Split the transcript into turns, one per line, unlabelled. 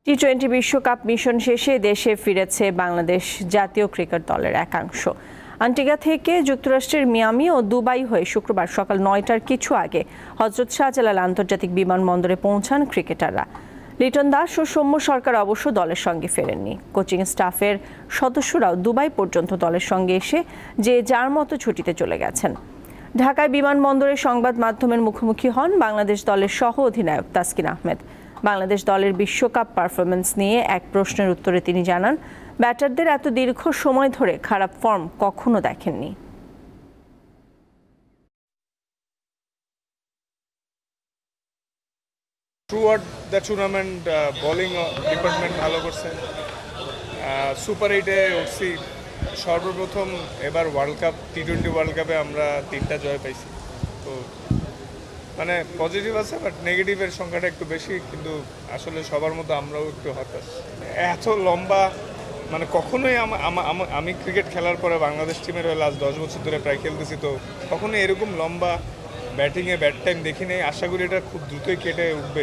টি-20 বিশ্বকাপ মিশন শেষে দেশে ফিরেছে বাংলাদেশ জাতীয় ক্রিকেট দলের একাংশ। আন্টিগা থেকে যুক্তরাষ্ট্রের মিয়ামি ও দুবাই হয়ে শুক্রবার সকাল 9টার কিছু আগে হযরত শাহজালাল আন্তর্জাতিক বিমানবন্দরে পৌঁছান ক্রিকেটাররা। লিটন দাস ও সৌম্য সরকার অবশ্য দলের সঙ্গে ফেরেননি। কোচিং স্টাফের সদস্যরাও দুবাই পর্যন্ত দলের সঙ্গে এসে যে যার মতো ছুটিতে চলে গেছেন। ঢাকায় বিমানবন্দরে সংবাদ মাধ্যমের মুখোমুখি হন বাংলাদেশ দলের সহ অধিনায়ক তাসকিন আহমেদ। বাংলাদেশ দলের বিশ্বকাপ পারফরমেন্স নিয়ে এক প্রশ্নের উত্তরে তিনি জানান, ব্যাটারদের এত দীর্ঘ সময় ধরে খারাপ ফর্ম কখনো দেখেননি।
Throughout the tournament bowling department ভালো করছে। সুপার 8-এ উঠছি সর্বপ্রথম। এবার ওয়ার্ল্ড কাপ টি-20 ওয়ার্ল্ড কাপে আমরা 3টা জয় পাইছি। তো মানে পজিটিভ আছে, বাট নেগেটিভের সংখ্যাটা একটু বেশি। কিন্তু আসলে সবার মতো আমরাও একটু হতাশ। এত লম্বা মানে কখনোই আমি ক্রিকেট খেলার পরে বাংলাদেশ টিমের হয়ে লাস্ট 10 বছর ধরে প্রায় খেলতেছি, তো কখনোই এরকম লম্বা ব্যাটিংয়ে ব্যাট টাইম দেখি নাই। আশা করি এটা খুব দ্রুতই কেটে উঠবে।